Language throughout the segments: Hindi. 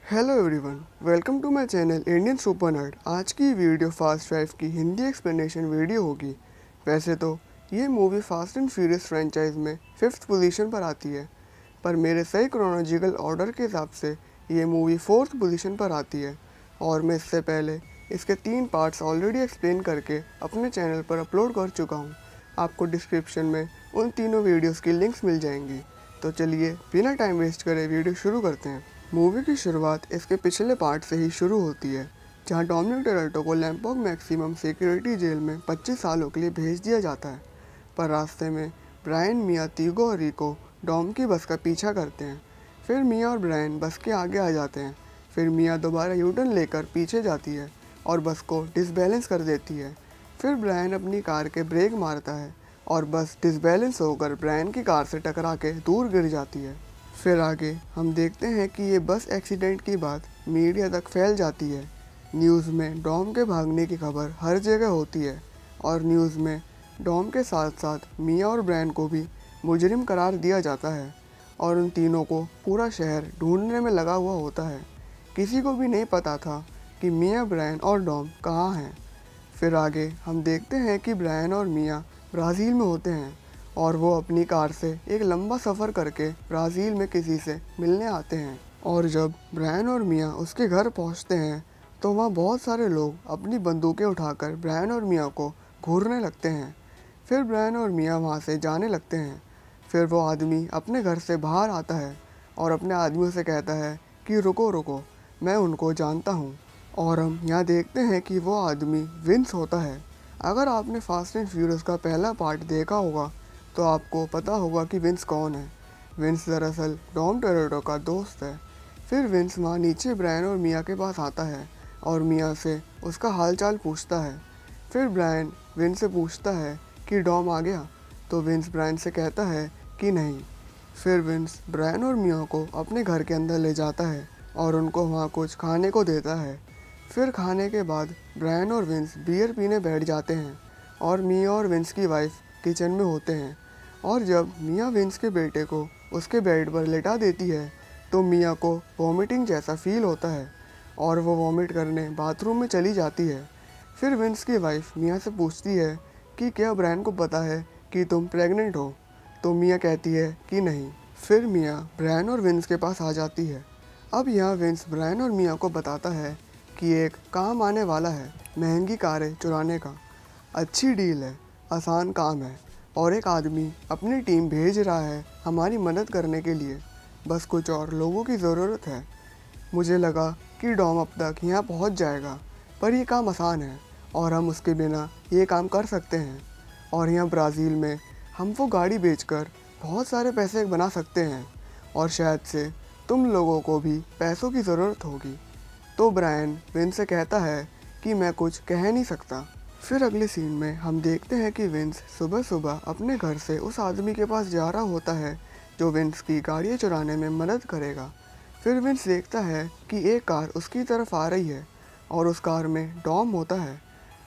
Hello everyone, welcome to my channel Indian super nerd. आज की वीडियो फास्ट ड्राइव की हिंदी एक्सप्लेनेशन वीडियो होगी। वैसे तो ये movie fast and furious franchise में 5th पोजीशन पर आती है, पर मेरे सही क्रोनोलॉजिकल ऑर्डर के हिसाब से ये मूवी 4th पोजीशन पर आती है। और मैं इससे पहले इसके 3 पार्ट्स ऑलरेडी एक्सप्लेन करके अपने चैनल पर अपलोड कर चुका हूँ। आपको डिस्क्रिप्शन में उन तीनों वीडियोज़ की लिंक्स मिल जाएंगी। तो चलिए बिना टाइम वेस्ट करे वीडियो शुरू करते हैं। मूवी की शुरुआत इसके पिछले पार्ट से ही शुरू होती है, जहां डोमिनिक टोरेटो को लैम्पोक मैक्सिमम सिक्योरिटी जेल में 25 सालों के लिए भेज दिया जाता है। पर रास्ते में ब्रायन, मिया, तीगो और रिको डॉम की बस का पीछा करते हैं। फिर मिया और ब्रायन बस के आगे आ जाते हैं। फिर मिया दोबारा यूटर्न लेकर पीछे जाती है और बस को डिसबैलेंस कर देती है। फिर ब्रायन अपनी कार के ब्रेक मारता है और बस डिसबैलेंस होकर ब्रायन की कार से टकरा के दूर गिर जाती है। फिर आगे हम देखते हैं कि ये बस एक्सीडेंट की बात मीडिया तक फैल जाती है। न्यूज़ में डॉम के भागने की खबर हर जगह होती है और न्यूज़ में डॉम के साथ साथ मिया और ब्रायन को भी मुजरिम करार दिया जाता है और उन तीनों को पूरा शहर ढूंढने में लगा हुआ होता है। किसी को भी नहीं पता था कि मिया, ब्रायन और डॉम कहाँ हैं। फिर आगे हम देखते हैं कि ब्रायन और मिया ब्राज़ील में होते हैं और वो अपनी कार से एक लंबा सफ़र करके ब्राज़ील में किसी से मिलने आते हैं। और जब ब्रायन और मिया उसके घर पहुंचते हैं तो वहाँ बहुत सारे लोग अपनी बंदूकें उठाकर ब्रायन और मिया को घूरने लगते हैं। फिर ब्रायन और मिया वहाँ से जाने लगते हैं। फिर वो आदमी अपने घर से बाहर आता है और अपने आदमियों से कहता है कि रुको रुको, मैं उनको जानता हूँ। और हम यहाँ देखते हैं कि वो आदमी विंस होता है। अगर आपने फास्ट एंड फ्यूरियस का पहला पार्ट देखा होगा तो आपको पता होगा कि विंस कौन है। विंस दरअसल डॉम टोरेटो का दोस्त है। फिर विंस वहाँ नीचे ब्रायन और मिया के पास आता है और मिया से उसका हालचाल पूछता है। फिर ब्रायन विंस से पूछता है कि डॉम आ गया, तो विंस ब्रायन से कहता है कि नहीं। फिर विंस ब्रायन और मिया को अपने घर के अंदर ले जाता है और उनको वहाँ कुछ खाने को देता है। फिर खाने के बाद ब्रायन और विंस बियर पीने बैठ जाते हैं और मिया और विंस की वाइफ किचन में होते हैं। और जब मिया विंस के बेटे को उसके बेड पर लेटा देती है तो मिया को वॉमिटिंग जैसा फील होता है और वो वॉमिट करने बाथरूम में चली जाती है। फिर विंस की वाइफ मिया से पूछती है कि क्या ब्रायन को पता है कि तुम प्रेग्नेंट हो, तो मिया कहती है कि नहीं। फिर मिया ब्रायन और विंस के पास आ जाती है। अब यहाँ विंस ब्रायन और मिया को बताता है कि एक काम आने वाला है महंगी कारें चुराने का। अच्छी डील है, आसान काम है और एक आदमी अपनी टीम भेज रहा है हमारी मदद करने के लिए। बस कुछ और लोगों की ज़रूरत है। मुझे लगा कि डॉम अब तक यहाँ पहुँच जाएगा, पर यह काम आसान है और हम उसके बिना ये काम कर सकते हैं। और यहाँ ब्राज़ील में हम वो गाड़ी बेचकर बहुत सारे पैसे बना सकते हैं और शायद से तुम लोगों को भी पैसों की ज़रूरत होगी। तो ब्रायन विंस से कहता है कि मैं कुछ कह नहीं सकता। फिर अगले सीन में हम देखते हैं कि विंस सुबह सुबह अपने घर से उस आदमी के पास जा रहा होता है जो विंस की गाड़ियाँ चुराने में मदद करेगा। फिर विंस देखता है कि एक कार उसकी तरफ आ रही है और उस कार में डॉम होता है।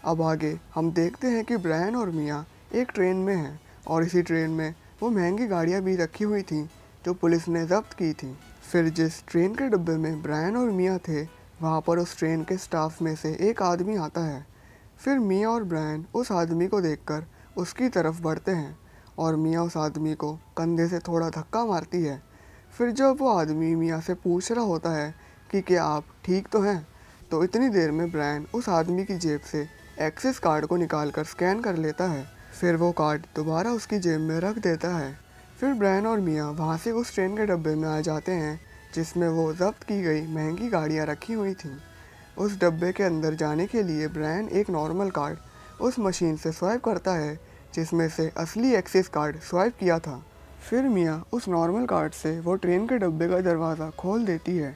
अब आगे हम देखते हैं कि ब्रायन और मिया एक ट्रेन में हैं और इसी ट्रेन में वो महंगी गाड़ियाँ भी रखी हुई थीं जो पुलिस ने जब्त की थी। फिर जिस ट्रेन के डब्बे में ब्रायन और मिया थे वहाँ पर उस ट्रेन के स्टाफ में से एक आदमी आता है। फिर मिया और ब्रायन उस आदमी को देखकर उसकी तरफ बढ़ते हैं और मिया उस आदमी को कंधे से थोड़ा धक्का मारती है। फिर जब वो आदमी मिया से पूछ रहा होता है कि क्या आप ठीक तो हैं, तो इतनी देर में ब्रायन उस आदमी की जेब से एक्सिस कार्ड को निकालकर स्कैन कर लेता है। फिर वो कार्ड दोबारा उसकी जेब में रख देता है। फिर ब्रायन और मिया वहाँ से उस ट्रेन के डब्बे में आ जाते हैं जिसमें वो जब्त की गई महंगी गाड़ियाँ रखी हुई थीं। उस डब्बे के अंदर जाने के लिए ब्रायन एक नॉर्मल कार्ड उस मशीन से स्वाइप करता है जिसमें से असली एक्सिस कार्ड स्वाइप किया था। फिर मिया उस नॉर्मल कार्ड से वो ट्रेन के डब्बे का दरवाज़ा खोल देती है।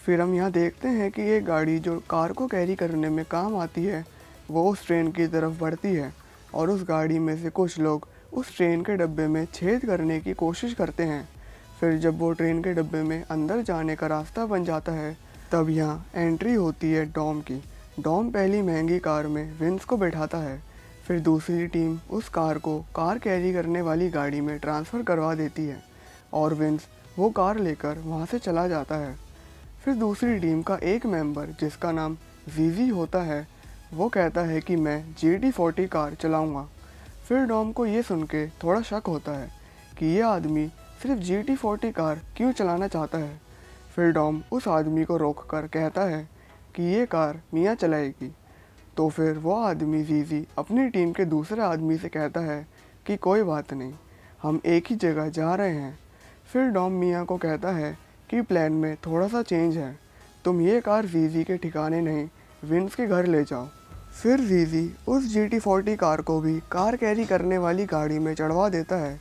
फिर हम यहाँ देखते हैं कि ये गाड़ी जो कार को कैरी करने में काम आती है वो उस ट्रेन की तरफ बढ़ती है और उस गाड़ी में से कुछ लोग उस ट्रेन के डब्बे में छेद करने की कोशिश करते हैं। फिर जब वो ट्रेन के डब्बे में अंदर जाने का रास्ता बन जाता है तब यहाँ एंट्री होती है डॉम की। डॉम पहली महंगी कार में विंस को बैठाता है। फिर दूसरी टीम उस कार को कार कैरी करने वाली गाड़ी में ट्रांसफ़र करवा देती है और विंस वो कार लेकर वहाँ से चला जाता है। फिर दूसरी टीम का एक मेंबर जिसका नाम जीजी होता है वो कहता है कि मैं GT40 कार चलाऊंगा। फिर डॉम को ये सुन के थोड़ा शक होता है कि ये आदमी सिर्फ GT40 कार क्यों चलाना चाहता है। फिर डॉम उस आदमी को रोक कर कहता है कि ये कार मियाँ चलाएगी। तो फिर वो आदमी जीजी अपनी टीम के दूसरे आदमी से कहता है कि कोई बात नहीं, हम एक ही जगह जा रहे हैं। फिर डॉम मियाँ को कहता है कि प्लान में थोड़ा सा चेंज है, तुम ये कार जीजी के ठिकाने नहीं विंस के घर ले जाओ। फिर जीजी उस GT40 कार को भी कार कैरी करने वाली गाड़ी में चढ़वा देता है,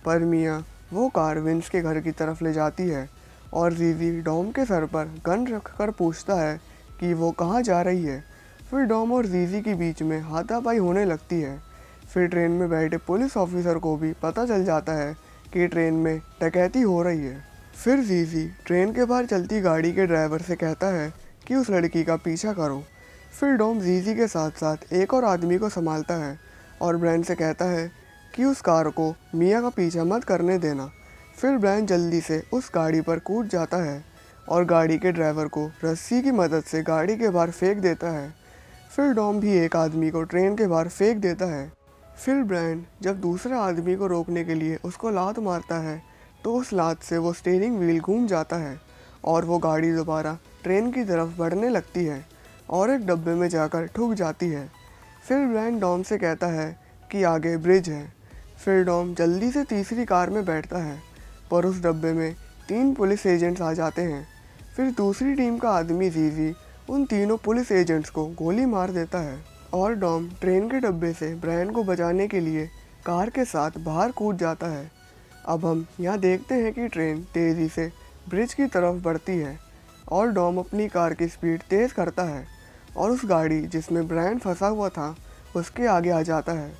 पर मियाँ वो कार विंस के घर की तरफ ले जाती है और जीजी डॉम के सर पर गन रखकर पूछता है कि वो कहाँ जा रही है। फिर डॉम और जीजी के बीच में हाथापाई होने लगती है। फिर ट्रेन में बैठे पुलिस ऑफिसर को भी पता चल जाता है कि ट्रेन में डकैती हो रही है। फिर जीजी ट्रेन के बाहर चलती गाड़ी के ड्राइवर से कहता है कि उस लड़की का पीछा करो। फिर डॉम जीजी के साथ साथ एक और आदमी को संभालता है और ब्रायन से कहता है कि उस कार को मिया का पीछा मत करने देना। फिर ब्रायन जल्दी से उस गाड़ी पर कूद जाता है और गाड़ी के ड्राइवर को रस्सी की मदद से गाड़ी के बाहर फेंक देता है। फिर डॉम भी एक आदमी को ट्रेन के बाहर फेंक देता है। फिर ब्रायन जब दूसरे आदमी को रोकने के लिए उसको लात मारता है तो उस लात से वो स्टीयरिंग व्हील घूम जाता है और वो गाड़ी दोबारा ट्रेन की तरफ बढ़ने लगती है और एक डब्बे में जाकर ठुक जाती है। फिर ब्रायन डॉम से कहता है कि आगे ब्रिज है। फिर डॉम जल्दी से तीसरी कार में बैठता है, पर उस डब्बे में 3 पुलिस एजेंट्स आ जाते हैं। फिर दूसरी टीम का आदमी जीजी उन तीनों पुलिस एजेंट्स को गोली मार देता है और डॉम ट्रेन के डब्बे से ब्रायन को बचाने के लिए कार के साथ बाहर कूद जाता है। अब हम यहाँ देखते हैं कि ट्रेन तेज़ी से ब्रिज की तरफ बढ़ती है और डॉम अपनी कार की स्पीड तेज़ करता है और उस गाड़ी जिसमें ब्रायन फंसा हुआ था उसके आगे आ जाता है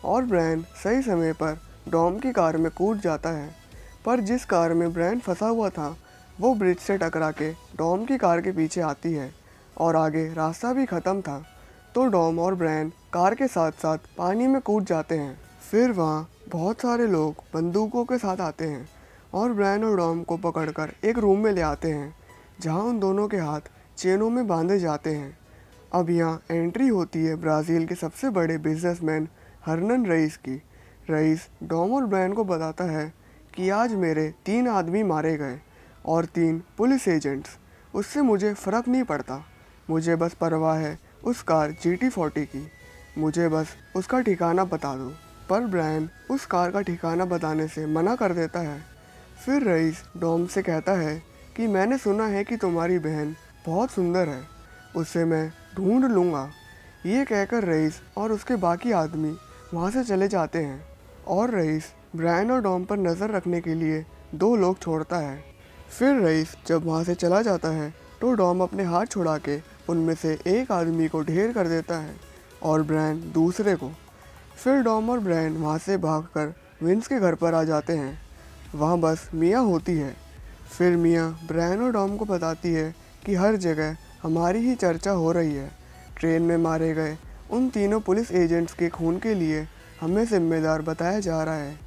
और ब्रायन सही समय पर डॉम की कार में कूद जाता है। पर जिस कार में ब्रायन फंसा हुआ था वो ब्रिज से टकरा के डॉम की कार के पीछे आती है और आगे रास्ता भी ख़त्म था, तो डॉम और ब्रायन कार के साथ साथ पानी में कूद जाते हैं। फिर वहाँ बहुत सारे लोग बंदूकों के साथ आते हैं और ब्रायन और डॉम को पकड़कर एक रूम में ले आते हैं जहाँ उन दोनों के हाथ चेनों में बांधे जाते हैं। अब यहाँ एंट्री होती है ब्राज़ील के सबसे बड़े बिजनेसमैन हर्नन रईस की। रईस डॉम और ब्रायन को बताता है कि आज मेरे 3 आदमी मारे गए और 3 पुलिस एजेंट्स, उससे मुझे फ़र्क नहीं पड़ता, मुझे बस परवाह है उस कार GT40 की, मुझे बस उसका ठिकाना बता दो। पर ब्रायन उस कार का ठिकाना बताने से मना कर देता है। फिर रईस डॉम से कहता है कि मैंने सुना है कि तुम्हारी बहन बहुत सुंदर है, उसे मैं ढूंढ लूँगा। ये कहकर रईस और उसके बाकी आदमी वहाँ से चले जाते हैं और रईस ब्रायन और डॉम पर नज़र रखने के लिए 2 लोग छोड़ता है। फिर रईस जब वहाँ से चला जाता है तो डॉम अपने हाथ छुड़ा के उनमें से एक आदमी को ढेर कर देता है और ब्रायन दूसरे को। फिर डॉम और ब्रायन वहाँ से भागकर विंस के घर पर आ जाते हैं। वहाँ बस मिया होती है। फिर मिया ब्रायन और डॉम को बताती है कि हर जगह हमारी ही चर्चा हो रही है, ट्रेन में मारे गए उन तीनों पुलिस एजेंट्स के खून के लिए हमें जिम्मेदार बताया जा रहा है।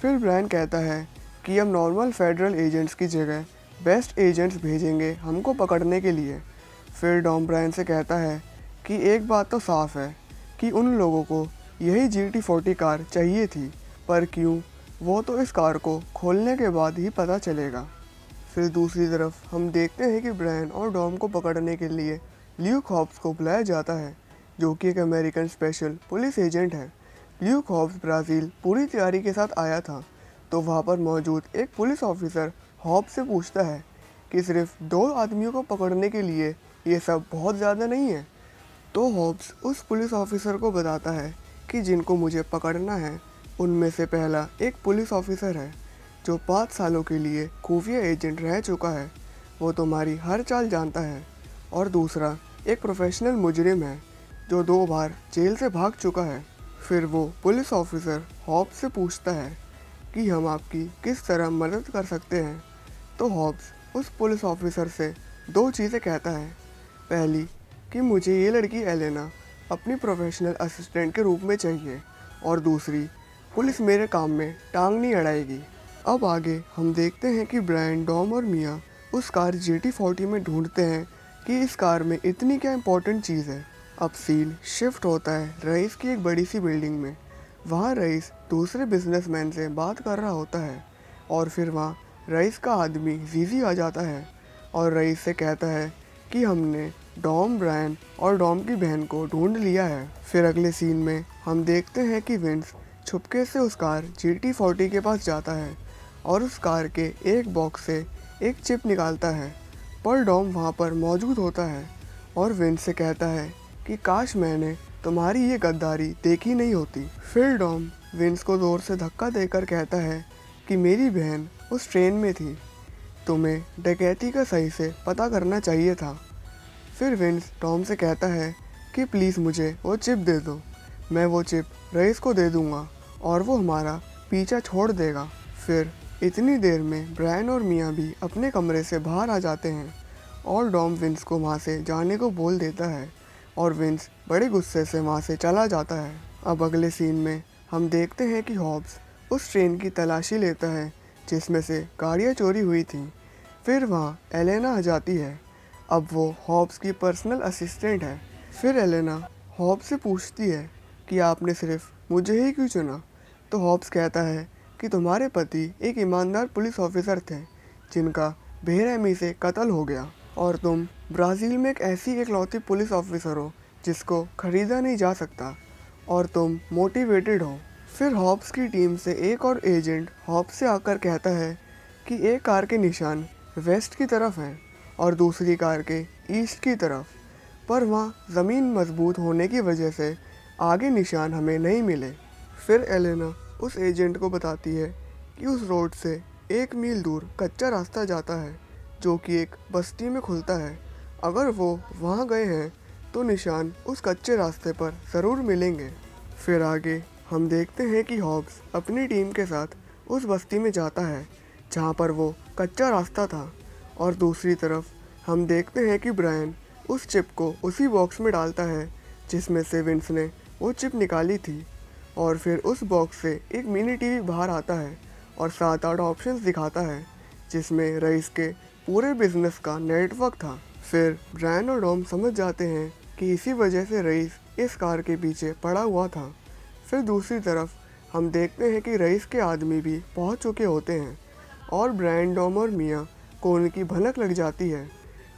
फिर ब्रायन कहता है कि हम नॉर्मल फेडरल एजेंट्स की जगह बेस्ट एजेंट्स भेजेंगे हमको पकड़ने के लिए। फिर डॉम ब्रायन से कहता है कि एक बात तो साफ है कि उन लोगों को यही GT40 कार चाहिए थी, पर क्यों वो तो इस कार को खोलने के बाद ही पता चलेगा। फिर दूसरी तरफ हम देखते हैं कि ब्रायन और डॉम को पकड़ने के लिए ल्यूक हॉब्स को बुलाया जाता है, जो कि एक अमेरिकन स्पेशल पुलिस एजेंट है। ल्यूक हॉब्स ब्राज़ील पूरी तैयारी के साथ आया था, तो वहाँ पर मौजूद एक पुलिस ऑफिसर हॉब्स से पूछता है कि सिर्फ 2 आदमियों को पकड़ने के लिए ये सब बहुत ज़्यादा नहीं है। तो हॉब्स उस पुलिस ऑफिसर को बताता है कि जिनको मुझे पकड़ना है उनमें से पहला एक पुलिस ऑफिसर है जो 5 सालों के लिए खुफिया एजेंट रह चुका है, वो तुम्हारी हर चाल जानता है। और दूसरा एक प्रोफेशनल मुजरिम है जो 2 बार जेल से भाग चुका है। फिर वो पुलिस ऑफिसर हॉब्स से पूछता है कि हम आपकी किस तरह मदद कर सकते हैं। तो हॉब्स उस पुलिस ऑफिसर से 2 चीज़ें कहता है। पहली कि मुझे ये लड़की एलेना अपनी प्रोफेशनल असिस्टेंट के रूप में चाहिए, और दूसरी पुलिस मेरे काम में टांग नहीं अड़ाएगी। अब आगे हम देखते हैं कि ब्रायन, डॉम और मिया उस कार GT40 में ढूंढते हैं कि इस कार में इतनी क्या इम्पोर्टेंट चीज़ है। अब सीन शिफ्ट होता है रईस की एक बड़ी सी बिल्डिंग में। वहाँ रईस दूसरे बिजनेसमैन से बात कर रहा होता है और फिर वहाँ रईस का आदमी जीजी आ जाता है और रईस से कहता है कि हमने डॉम, ब्रायन और डॉम की बहन को ढूंढ लिया है। फिर अगले सीन में हम देखते हैं कि विंस छुपके से उस कार GT40 के पास जाता है और उस कार के एक बॉक्स से एक चिप निकालता है, पर डॉम वहाँ पर मौजूद होता है और विंस से कहता है कि काश मैंने तुम्हारी ये गद्दारी देखी नहीं होती। फिर डॉम विंस को जोर से धक्का देकर कहता है कि मेरी बहन उस ट्रेन में थी, तुम्हें डकैती का सही से पता करना चाहिए था। फिर विंस टॉम से कहता है कि प्लीज़ मुझे वो चिप दे दो, मैं वो चिप रईस को दे दूँगा और वो हमारा पीछा छोड़ देगा। फिर इतनी देर में ब्रायन और मिया भी अपने कमरे से बाहर आ जाते हैं और डॉम विंस को वहाँ से जाने को बोल देता है और विंस बड़े गुस्से से वहाँ से चला जाता है। अब अगले सीन में हम देखते हैं कि हॉब्स उस ट्रेन की तलाशी लेता है जिसमें से गाड़ियाँ चोरी हुई थी। फिर वहाँ एलेना आ जाती है। अब वो हॉब्स की पर्सनल असिस्टेंट है। फिर एलेना हॉब्स से पूछती है कि आपने सिर्फ मुझे ही क्यों चुना। तो हॉब्स कहता है कि तुम्हारे पति एक ईमानदार पुलिस ऑफिसर थे जिनका बेरहमी से कत्ल हो गया और तुम ब्राज़ील में एक ऐसी इकलौती पुलिस ऑफिसर हो जिसको खरीदा नहीं जा सकता और तुम मोटिवेटेड हो। फिर हॉब्स की टीम से एक और एजेंट हॉब्स से आकर कहता है कि एक कार के निशान वेस्ट की तरफ हैं और दूसरी कार के ईस्ट की तरफ, पर वहाँ ज़मीन मजबूत होने की वजह से आगे निशान हमें नहीं मिले। फिर एलेना उस एजेंट को बताती है कि उस रोड से 1 मील दूर कच्चा रास्ता जाता है जो कि एक बस्ती में खुलता है। अगर वो वहाँ गए हैं तो निशान उस कच्चे रास्ते पर ज़रूर मिलेंगे। फिर आगे हम देखते हैं कि हॉब्स अपनी टीम के साथ उस बस्ती में जाता है जहाँ पर वो कच्चा रास्ता था और दूसरी तरफ हम देखते हैं कि ब्रायन उस चिप को उसी बॉक्स में डालता है जिसमें से विंस ने वो चिप निकाली थी और फिर उस बॉक्स से एक मिनी टीवी बाहर आता है और 7-8 ऑप्शंस दिखाता है जिसमें रईस के पूरे बिजनेस का नेटवर्क था। फिर ब्रायन और डॉम समझ जाते हैं कि इसी वजह से रईस इस कार के पीछे पड़ा हुआ था। फिर दूसरी तरफ हम देखते हैं कि रईस के आदमी भी पहुंच चुके होते हैं और ब्रायन, डॉम और मिया को उनकी भनक लग जाती है।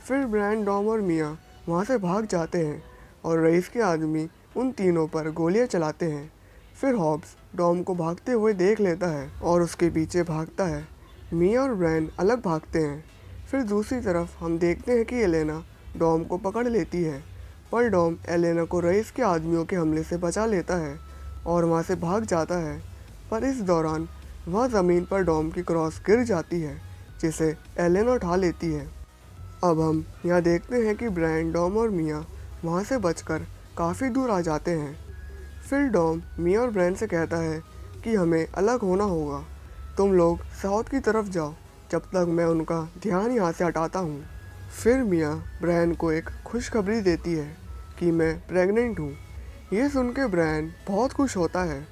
फिर ब्रायन, डॉम और मिया वहाँ से भाग जाते हैं और रईस के आदमी उन तीनों पर गोलियां चलाते हैं। फिर हॉब्स डॉम को भागते हुए देख लेता है और उसके पीछे भागता है। मिया और ब्रायन अलग भागते हैं। फिर दूसरी तरफ हम देखते हैं कि एलेना डॉम को पकड़ लेती है, पर डॉम एलेना को रईस के आदमियों के हमले से बचा लेता है और वहाँ से भाग जाता है। पर इस दौरान वह ज़मीन पर डॉम की क्रॉस गिर जाती है जिसे एलेना उठा लेती है। अब हम यहाँ देखते हैं कि ब्रायन, डॉम और मिया वहाँ से बचकर काफ़ी दूर आ जाते हैं। फिर डॉम मिया और ब्रायन से कहता है कि हमें अलग होना होगा, तुम लोग साउथ की तरफ जाओ जब तक मैं उनका ध्यान यहाँ से हटाता हूँ। फिर मिया ब्रायन को एक खुशखबरी देती है कि मैं प्रेग्नेंट हूँ। ये सुन के ब्रायन बहुत खुश होता है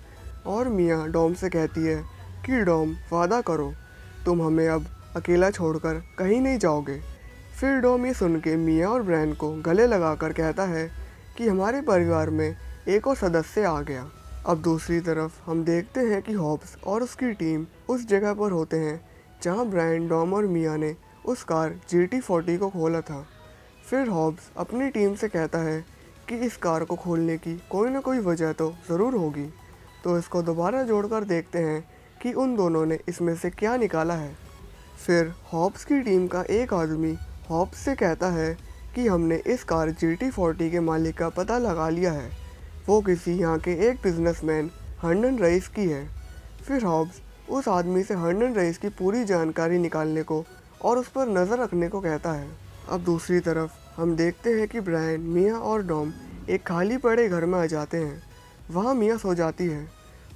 और मिया डॉम से कहती है कि डॉम, वादा करो तुम हमें अब अकेला छोड़कर कहीं नहीं जाओगे। फिर डॉम ये सुन के मिया और ब्रायन को गले लगाकर कहता है कि हमारे परिवार में एक और सदस्य आ गया। अब दूसरी तरफ हम देखते हैं कि हॉब्स और उसकी टीम उस जगह पर होते हैं जहां ब्रायन, डॉम और मिया ने उस कार GT40 को खोला था। फिर हॉब्स अपनी टीम से कहता है कि इस कार को खोलने की कोई ना कोई वजह तो ज़रूर होगी, तो इसको दोबारा जोड़कर देखते हैं कि उन दोनों ने इसमें से क्या निकाला है। फिर हॉब्स की टीम का एक आदमी हॉब्स से कहता है कि हमने इस कार GT40 के मालिक का पता लगा लिया है, वो किसी यहाँ के एक बिजनेसमैन हर्नन रईस की है। फिर हॉब्स उस आदमी से हर्नन रईस की पूरी जानकारी निकालने को और उस पर नज़र रखने को कहता है। अब दूसरी तरफ हम देखते हैं कि ब्रायन, मिया और डॉम एक खाली पड़े घर में आ जाते हैं। वहाँ मिया सो जाती है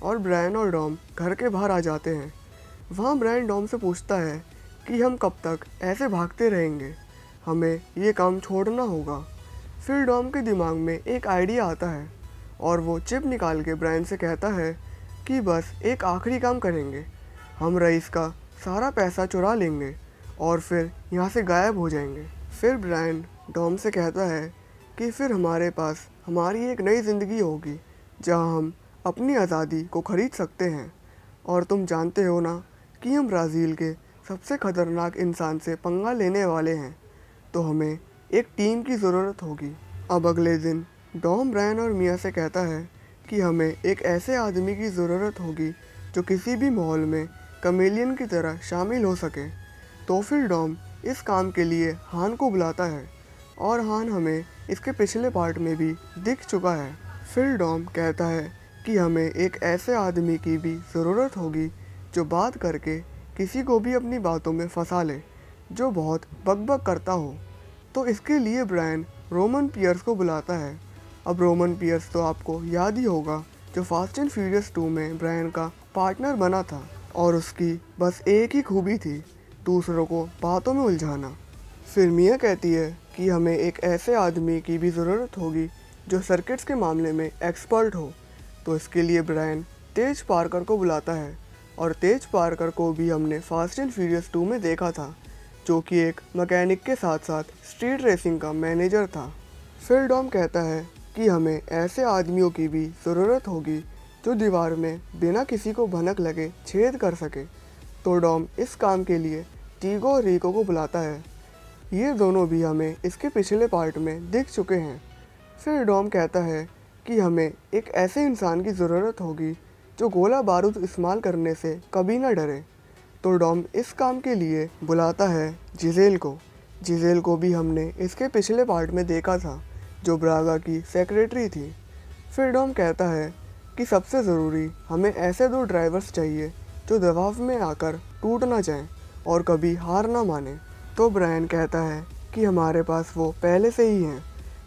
और ब्रायन और डॉम घर के बाहर आ जाते हैं। वहाँ ब्रायन डॉम से पूछता है कि हम कब तक ऐसे भागते रहेंगे, हमें ये काम छोड़ना होगा। फिर डॉम के दिमाग में एक आइडिया आता है और वो चिप निकाल के ब्रायन से कहता है कि बस एक आखिरी काम करेंगे, हम रईस का सारा पैसा चुरा लेंगे और फिर यहाँ से गायब हो जाएंगे। फिर ब्रायन डॉम से कहता है कि फिर हमारे पास हमारी एक नई ज़िंदगी होगी जहाँ हम अपनी आज़ादी को ख़रीद सकते हैं। और तुम जानते हो ना कि हम ब्राज़ील के सबसे ख़तरनाक इंसान से पंगा लेने वाले हैं, तो हमें एक टीम की ज़रूरत होगी। अब अगले दिन डॉम ब्रायन और मिया से कहता है कि हमें एक ऐसे आदमी की ज़रूरत होगी जो किसी भी माहौल में कमेलियन की तरह शामिल हो सके। तो फिर डॉम इस काम के लिए हान को बुलाता है और हान हमें इसके पिछले पार्ट में भी दिख चुका है। फिर डॉम कहता है कि हमें एक ऐसे आदमी की भी ज़रूरत होगी जो बात करके किसी को भी अपनी बातों में फंसा ले, जो बहुत बकबक करता हो। तो इसके लिए ब्रायन रोमन पियर्स को बुलाता है। अब रोमन पियर्स तो आपको याद ही होगा, जो फास्ट एंड फ्यूरियस 2 में ब्रायन का पार्टनर बना था और उसकी बस एक ही खूबी थी, दूसरों को बातों में उलझाना। फिर मिया कहती है कि हमें एक ऐसे आदमी की भी ज़रूरत होगी जो सर्किट्स के मामले में एक्सपर्ट हो। तो इसके लिए ब्रायन तेज पार्कर को बुलाता है और तेज पार्कर को भी हमने फास्ट एंड फ्यूरियस 2 में देखा था, जो कि एक मैकेनिक के साथ साथ स्ट्रीट रेसिंग का मैनेजर था। फिर डॉम कहता है कि हमें ऐसे आदमियों की भी ज़रूरत होगी जो दीवार में बिना किसी को भनक लगे छेद कर सके। तो डॉम इस काम के लिए टीगो और रिको को बुलाता है। ये दोनों भी हमें इसके पिछले पार्ट में दिख चुके हैं। फिर डॉम कहता है कि हमें एक ऐसे इंसान की ज़रूरत होगी जो गोला बारूद इस्तेमाल करने से कभी ना डरे। तो डॉम इस काम के लिए बुलाता है जिजेल को। जिजेल को भी हमने इसके पिछले पार्ट में देखा था, जो ब्रागा की सेक्रेटरी थी। फिर डॉम कहता है कि सबसे ज़रूरी हमें ऐसे 2 ड्राइवर्स चाहिए जो दबाव में आकर टूट ना जाएं और कभी हार ना माने। तो ब्रायन कहता है कि हमारे पास वो पहले से ही हैं।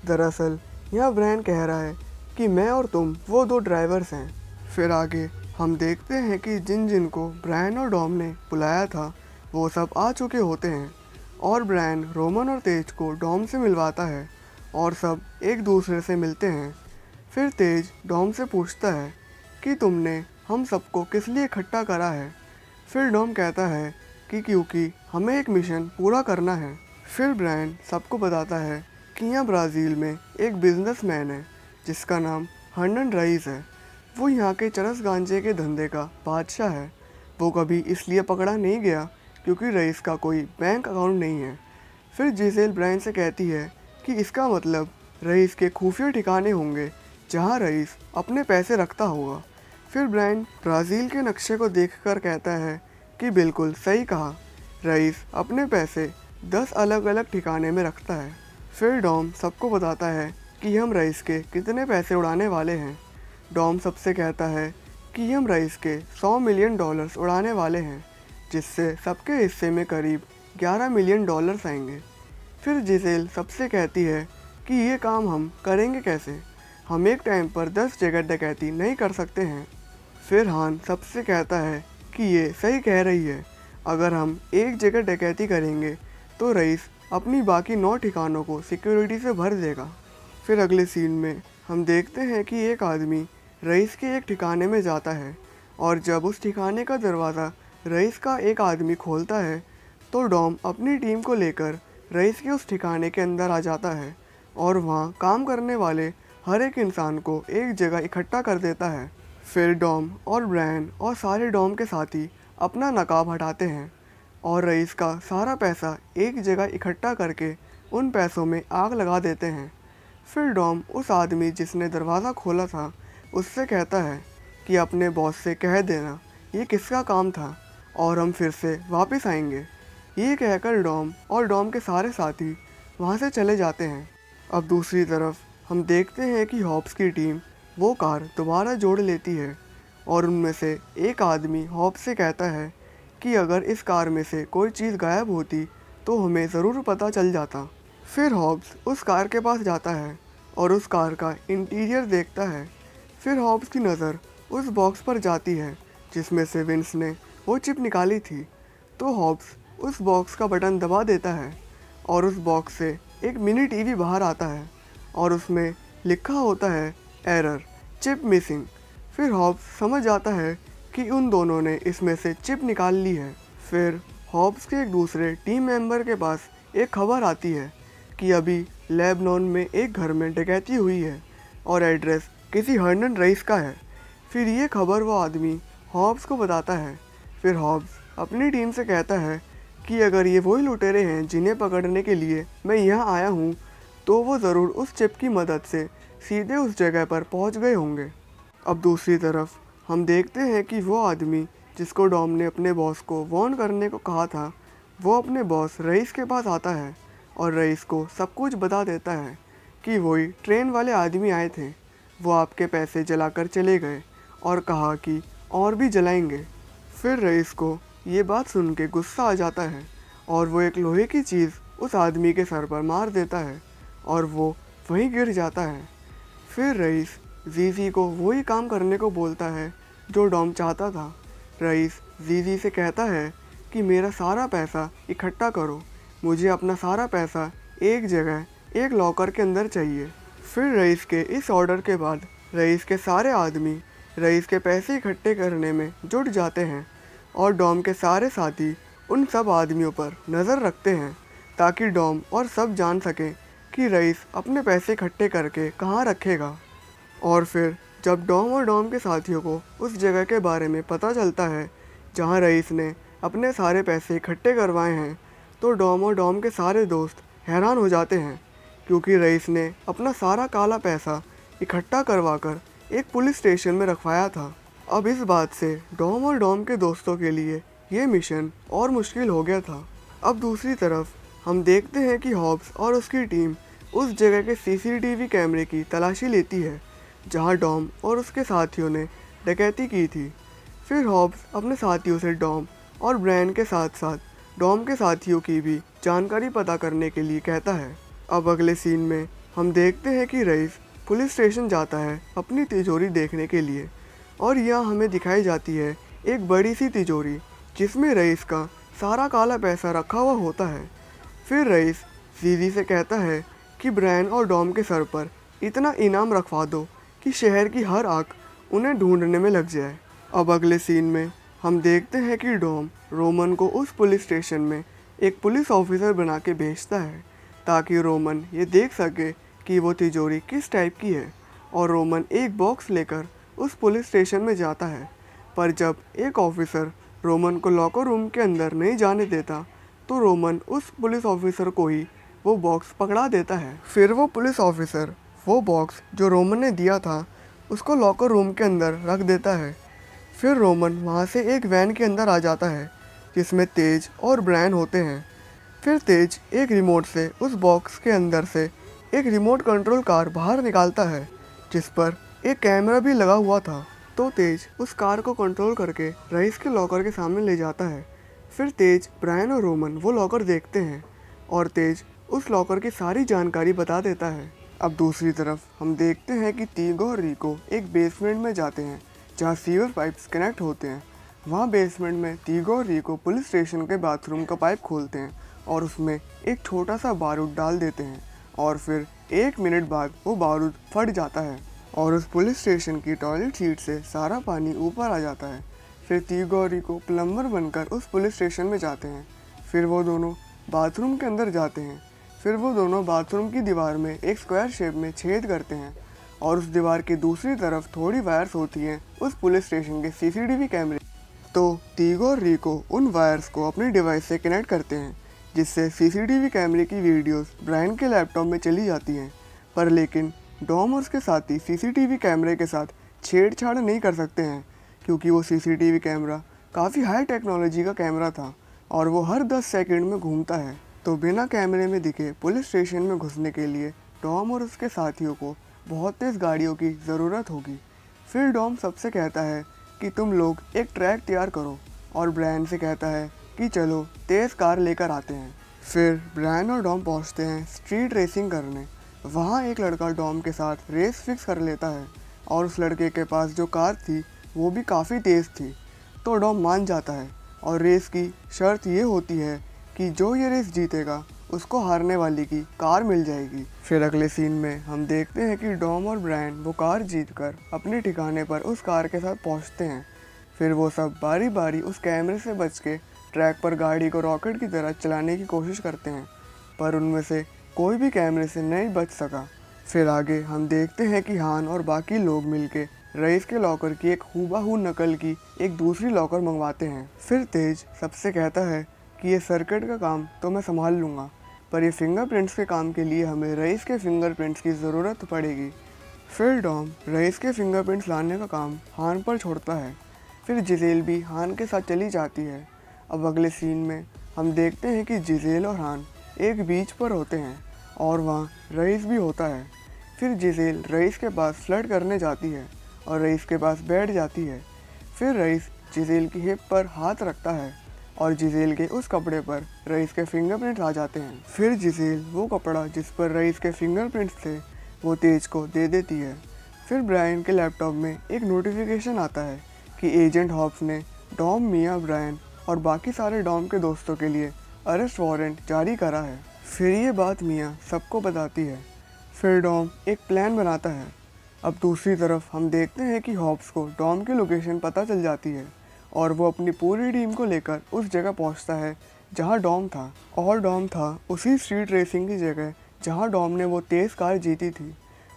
दरअसल यहाँ ब्रायन कह रहा है कि मैं और तुम वो 2 ड्राइवर्स हैं। फिर आगे हम देखते हैं कि जिन को ब्रायन और डॉम ने बुलाया था वो सब आ चुके होते हैं और ब्रायन रोमन और तेज को डॉम से मिलवाता है और सब एक दूसरे से मिलते हैं। फिर तेज डॉम से पूछता है कि तुमने हम सबको किस लिए इकट्ठा करा है। फिर डॉम कहता है कि क्योंकि हमें एक मिशन पूरा करना है। फिर ब्रायन सबको बताता है कि यहाँ ब्राज़ील में एक बिजनेसमैन है जिसका नाम हर्नन रईस है। वो यहाँ के चरस गांजे के धंधे का बादशाह है। वो कभी इसलिए पकड़ा नहीं गया क्योंकि रईस का कोई बैंक अकाउंट नहीं है। फिर जिसेल ब्रायन से कहती है कि इसका मतलब रईस के खुफिया ठिकाने होंगे जहाँ रईस अपने पैसे रखता होगा। फिर ब्रायन ब्राज़ील के नक्शे को देखकर कहता है कि बिल्कुल सही कहा, रईस अपने पैसे 10 अलग अलग ठिकाने में रखता है। फिर डॉम सबको बताता है कि हम रईस के कितने पैसे उड़ाने वाले हैं। डॉम सबसे कहता है कि हम रईस के $100 मिलियन उड़ाने वाले हैं, जिससे सबके हिस्से में करीब $11 मिलियन आएंगे। फिर जिसेल सबसे कहती है कि ये काम हम करेंगे कैसे, हम एक टाइम पर 10 जगह डकैती नहीं कर सकते हैं। फिर हान सबसे कहता है कि ये सही कह रही है, अगर हम एक जगह डकैती करेंगे तो रईस अपनी बाकी 9 ठिकानों को सिक्योरिटी से भर देगा। फिर अगले सीन में हम देखते हैं कि एक आदमी रईस के एक ठिकाने में जाता है और जब उस ठिकाने का दरवाज़ा रईस का एक आदमी खोलता है तो डॉम अपनी टीम को लेकर रईस के उस ठिकाने के अंदर आ जाता है और वहाँ काम करने वाले हर एक इंसान को एक जगह इकट्ठा कर देता है। फिर डॉम और ब्रायन और सारे डॉम के साथी अपना नकाब हटाते हैं और रईस का सारा पैसा एक जगह इकट्ठा करके उन पैसों में आग लगा देते हैं। फिर डॉम उस आदमी जिसने दरवाज़ा खोला था उससे कहता है कि अपने बॉस से कह देना ये किसका काम था और हम फिर से वापस आएंगे। ये कहकर डॉम और डॉम के सारे साथी वहाँ से चले जाते हैं। अब दूसरी तरफ हम देखते हैं कि हॉब्स की टीम वो कार दोबारा जोड़ लेती है और उनमें से एक आदमी हॉब्स से कहता है कि अगर इस कार में से कोई चीज़ गायब होती तो हमें ज़रूर पता चल जाता। फिर हॉब्स उस कार के पास जाता है और उस कार का इंटीरियर देखता है। फिर हॉब्स की नज़र उस बॉक्स पर जाती है जिसमें से विंस ने वो चिप निकाली थी। तो हॉब्स उस बॉक्स का बटन दबा देता है और उस बॉक्स से एक मिनी टीवी बाहर आता है और उसमें लिखा होता है एरर, चिप मिसिंग। फिर हॉब्स समझ आता है कि उन दोनों ने इसमें से चिप निकाल ली है। फिर हॉब्स के एक दूसरे टीम मेंबर के पास एक खबर आती है कि अभी लेबनान में एक घर में डकैती हुई है और एड्रेस किसी हर्नन रईस का है। फिर ये खबर वो आदमी हॉब्स को बताता है। फिर हॉब्स अपनी टीम से कहता है कि अगर ये वही लुटेरे हैं जिन्हें पकड़ने के लिए मैं यहाँ आया हूँ, तो वो ज़रूर उस चिप की मदद से सीधे उस जगह पर पहुँच गए होंगे। अब दूसरी तरफ हम देखते हैं कि वो आदमी जिसको डॉम ने अपने बॉस को वार्न करने को कहा था, वो अपने बॉस रईस के पास आता है और रईस को सब कुछ बता देता है कि वही ट्रेन वाले आदमी आए थे। वो आपके पैसे जलाकर चले गए और कहा कि और भी जलाएंगे। फिर रईस को ये बात सुन के गुस्सा आ जाता है और वो एक लोहे की चीज़ उस आदमी के सर पर मार देता है और वो वहीं गिर जाता है। फिर रईस जीजी को वही काम करने को बोलता है जो डॉम चाहता था। रईस जीजी से कहता है कि मेरा सारा पैसा इकट्ठा करो, मुझे अपना सारा पैसा एक जगह एक लॉकर के अंदर चाहिए। फिर रईस के इस ऑर्डर के बाद रईस के सारे आदमी रईस के पैसे इकट्ठे करने में जुट जाते हैं और डॉम के सारे साथी उन सब आदमियों पर नज़र रखते हैं ताकि डॉम और सब जान सकें कि रईस अपने पैसे इकट्ठे करके कहाँ रखेगा। और फिर जब डॉम और डॉम के साथियों को उस जगह के बारे में पता चलता है जहाँ रईस ने अपने सारे पैसे इकट्ठे करवाए हैं, तो डॉम और डॉम के सारे दोस्त हैरान हो जाते हैं क्योंकि रईस ने अपना सारा काला पैसा इकट्ठा करवाकर एक पुलिस स्टेशन में रखवाया था। अब इस बात से डॉम और डॉम के दोस्तों के लिए ये मिशन और मुश्किल हो गया था। अब दूसरी तरफ हम देखते हैं कि हॉब्स और उसकी टीम उस जगह के सीसीटीवी कैमरे की तलाशी लेती है जहां डॉम और उसके साथियों ने डकैती की थी। फिर हॉब्स अपने साथियों से डॉम और ब्रायन के साथ साथ डॉम के साथियों की भी जानकारी पता करने के लिए कहता है। अब अगले सीन में हम देखते हैं कि रईस पुलिस स्टेशन जाता है अपनी तिजोरी देखने के लिए और यहाँ हमें दिखाई जाती है एक बड़ी सी तिजोरी जिसमें रईस का सारा काला पैसा रखा हुआ होता है। फिर रईस जीजी से कहता है कि ब्रायन और डॉम के सर पर इतना इनाम रखवा दो कि शहर की हर आँख उन्हें ढूंढने में लग जाए। अब अगले सीन में हम देखते हैं कि डॉम रोमन को उस पुलिस स्टेशन में एक पुलिस ऑफिसर बना के भेजता है ताकि रोमन ये देख सके कि वो तिजोरी किस टाइप की है। और रोमन एक बॉक्स लेकर उस पुलिस स्टेशन में जाता है, पर जब एक ऑफिसर रोमन को लॉकर रूम के अंदर नहीं जाने देता तो रोमन उस पुलिस ऑफिसर को ही वो बॉक्स पकड़ा देता है। फिर वो पुलिस ऑफिसर वो बॉक्स जो रोमन ने दिया था उसको लॉकर रूम के अंदर रख देता है। फिर रोमन वहाँ से एक वैन के अंदर आ जाता है जिसमें तेज और ब्रायन होते हैं। फिर तेज एक रिमोट से उस बॉक्स के अंदर से एक रिमोट कंट्रोल कार बाहर निकालता है जिस पर एक कैमरा भी लगा हुआ था। तो तेज उस कार को कंट्रोल करके रईस के लॉकर के सामने ले जाता है। फिर तेज, ब्रायन और रोमन वो लॉकर देखते हैं और तेज उस लॉकर की सारी जानकारी बता देता है। अब दूसरी तरफ हम देखते हैं कि तीगो और रिको एक बेसमेंट में जाते हैं जहाँ सीवर पाइप्स कनेक्ट होते हैं। वहाँ बेसमेंट में तीगो और रिको पुलिस स्टेशन के बाथरूम का पाइप खोलते हैं और उसमें एक छोटा सा बारूद डाल देते हैं और फिर 1 मिनट बाद वो बारूद फट जाता है और उस पुलिस स्टेशन की टॉयलेट सीट से सारा पानी ऊपर आ जाता है। फिर तीगो और रिको प्लम्बर बनकर उस पुलिस स्टेशन में जाते हैं। फिर वो दोनों बाथरूम के अंदर जाते हैं। फिर वो दोनों बाथरूम की दीवार में एक स्क्वायर शेप में छेद करते हैं और उस दीवार की दूसरी तरफ थोड़ी वायर्स होती हैं उस पुलिस स्टेशन के सीसीटीवी कैमरे। तो तीगो और रिको उन वायर्स को अपनी डिवाइस से कनेक्ट करते हैं जिससे सीसीटीवी कैमरे की वीडियोस ब्रायन के लैपटॉप में चली जाती हैं। पर लेकिन डॉम और उसके साथी सीसीटीवी कैमरे के साथ छेड़छाड़ नहीं कर सकते हैं क्योंकि वो सीसीटीवी कैमरा काफ़ी हाई टेक्नोलॉजी का कैमरा था और वो हर 10 सेकंड में घूमता है। तो बिना कैमरे में दिखे पुलिस स्टेशन में घुसने के लिए डॉम और उसके साथियों को बहुत तेज़ गाड़ियों की ज़रूरत होगी। फिर डॉम सबसे कहता है कि तुम लोग एक ट्रैक तैयार करो और ब्रायन से कहता है कि चलो तेज़ कार लेकर आते हैं। फिर ब्रायन और डॉम पहुंचते हैं स्ट्रीट रेसिंग करने। वहाँ एक लड़का डॉम के साथ रेस फिक्स कर लेता है और उस लड़के के पास जो कार थी वो भी काफ़ी तेज़ थी। तो डॉम मान जाता है और रेस की शर्त ये होती है कि जो ये रेस जीतेगा उसको हारने वाले की कार मिल जाएगी। फिर अगले सीन में हम देखते हैं कि डॉम और ब्रायन वो कार जीतकर अपने ठिकाने पर उस कार के साथ पहुंचते हैं। फिर वो सब बारी बारी उस कैमरे से बच के ट्रैक पर गाड़ी को रॉकेट की तरह चलाने की कोशिश करते हैं, पर उनमें से कोई भी कैमरे से नहीं बच सका। फिर आगे हम देखते हैं कि हान और बाकी लोग मिलके रईस के लॉकर की एक हूबहू नकल की एक दूसरी लॉकर मंगवाते हैं। फिर तेज सबसे कहता है कि ये सर्किट का काम तो मैं संभाल लूँगा, पर ये फिंगरप्रिंट्स के काम के लिए हमें रईस के फिंगरप्रिंट्स की ज़रूरत पड़ेगी। फिर डॉम रईस के फिंगरप्रिंट्स लाने का काम हान पर छोड़ता है। फिर जिजेल भी हान के साथ चली जाती है। अब अगले सीन में हम देखते हैं कि जिजेल और हान एक बीच पर होते हैं और वहाँ रईस भी होता है। फिर जिजेल रईस के पास फ्लर्ट करने जाती है और रईस के पास बैठ जाती है। फिर रईस जिजेल की हिप पर हाथ रखता है और जिजेल के उस कपड़े पर रईस के फिंगरप्रिंट्स आ जाते हैं। फिर जिजेल वो कपड़ा जिस पर रईस के फिंगरप्रिंट्स थे वो तेज को दे देती है। फिर ब्रायन के लैपटॉप में एक नोटिफिकेशन आता है कि एजेंट हॉब्स ने डॉम, मिया, ब्रायन और बाकी सारे डॉम के दोस्तों के लिए अरेस्ट वारंट जारी करा है। फिर ये बात मिया सबको बताती है। फिर डॉम एक प्लान बनाता है। अब दूसरी तरफ हम देखते हैं कि हॉब्स को डॉम की लोकेशन पता चल जाती है और वो अपनी पूरी टीम को लेकर उस जगह पहुंचता है जहां डॉम था। और डॉम था उसी स्ट्रीट रेसिंग की जगह जहां डॉम ने वो तेज़ कार जीती थी।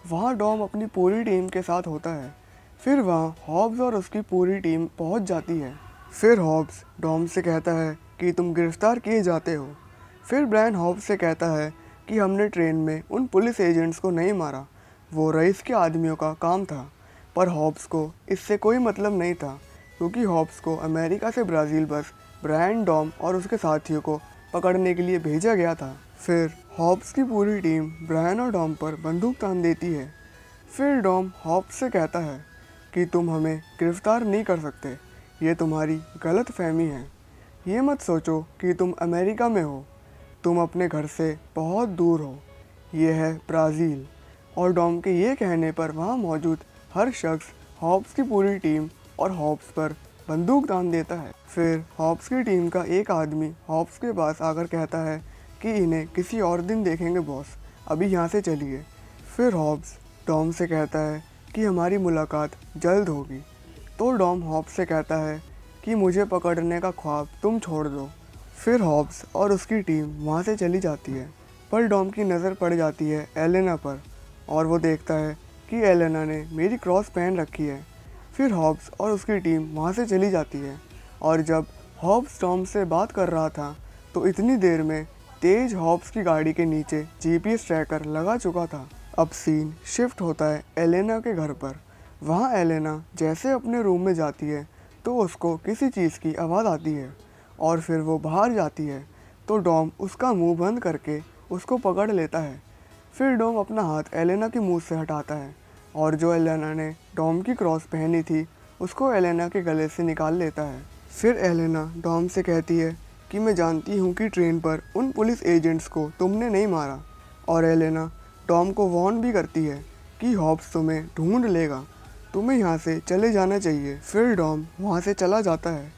वहां डॉम अपनी पूरी टीम के साथ होता है। फिर वहां हॉब्स और उसकी पूरी टीम पहुंच जाती है। फिर हॉब्स डॉम से कहता है कि तुम गिरफ्तार किए जाते हो। फिर ब्रायन हॉब्स से कहता है कि हमने ट्रेन में उन पुलिस एजेंट्स को नहीं मारा, वो रईस के आदमियों का काम था। पर हॉब्स को इससे कोई मतलब नहीं था, क्योंकि हॉब्स को अमेरिका से ब्राज़ील बस ब्रायन, डॉम और उसके साथियों को पकड़ने के लिए भेजा गया था। फिर हॉब्स की पूरी टीम ब्रायन और डॉम पर बंदूक तान देती है। फिर डॉम हॉब्स से कहता है कि तुम हमें गिरफ्तार नहीं कर सकते, ये तुम्हारी गलत फहमी है। ये मत सोचो कि तुम अमेरिका में हो, तुम अपने घर से बहुत दूर हो, ये है ब्राज़ील। और डॉम के ये कहने पर वहाँ मौजूद हर शख्स हॉब्स की पूरी टीम और हॉब्स पर बंदूक तान देता है। फिर हॉब्स की टीम का एक आदमी हॉब्स के पास आकर कहता है कि इन्हें किसी और दिन देखेंगे बॉस, अभी यहाँ से चलिए। फिर हॉब्स डॉम से कहता है कि हमारी मुलाकात जल्द होगी। तो डॉम हॉब्स से कहता है कि मुझे पकड़ने का ख्वाब तुम छोड़ दो। फिर हॉब्स और उसकी टीम वहाँ से चली जाती है, पर डॉम की नज़र पड़ जाती है एलेना पर और वो देखता है कि एलेना ने मेरी क्रॉस पहन रखी है। फिर हॉब्स और उसकी टीम वहाँ से चली जाती है और जब हॉब्स टॉम से बात कर रहा था तो इतनी देर में तेज हॉब्स की गाड़ी के नीचे जीपीएस ट्रैकर लगा चुका था। अब सीन शिफ्ट होता है एलेना के घर पर। वहाँ एलेना जैसे अपने रूम में जाती है तो उसको किसी चीज़ की आवाज़ आती है और फिर वो बाहर जाती है तो डॉम उसका मुंह बंद करके उसको पकड़ लेता है। फिर डॉम अपना हाथ एलेना के मुंह से हटाता है और जो एलेना ने डॉम की क्रॉस पहनी थी उसको एलेना के गले से निकाल लेता है। फिर एलेना डॉम से कहती है कि मैं जानती हूँ कि ट्रेन पर उन पुलिस एजेंट्स को तुमने नहीं मारा। और एलेना डॉम को वार्न भी करती है कि हॉब्स तुम्हें ढूंढ लेगा, तुम्हें यहाँ से चले जाना चाहिए। फिर डॉम वहाँ से चला जाता है।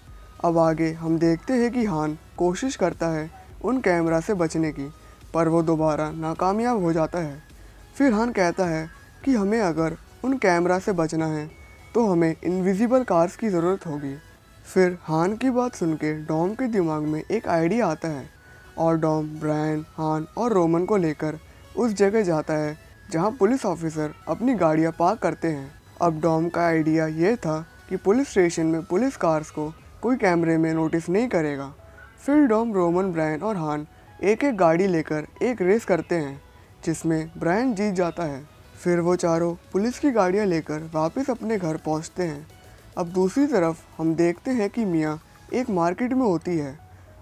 अब आगे हम देखते हैं कि हान कोशिश करता है उन कैमरा से बचने की, पर वो दोबारा नाकामयाब हो जाता है। फिर हान कहता है कि हमें अगर उन कैमरा से बचना है तो हमें इनविजिबल कार्स की ज़रूरत होगी। फिर हान की बात सुन के डॉम के दिमाग में एक आइडिया आता है और डॉम ब्रायन, हान और रोमन को लेकर उस जगह जाता है जहां पुलिस ऑफिसर अपनी गाड़ियां पार्क करते हैं। अब डॉम का आइडिया ये था कि पुलिस स्टेशन में पुलिस कार्स को कोई कैमरे में नोटिस नहीं करेगा। फिर डॉम, रोमन, ब्रायन और हान एक एक गाड़ी लेकर एक रेस करते हैं जिसमें ब्रायन जीत जाता है। फिर वो चारों पुलिस की गाड़ियां लेकर वापस अपने घर पहुंचते हैं। अब दूसरी तरफ हम देखते हैं कि मिया एक मार्केट में होती है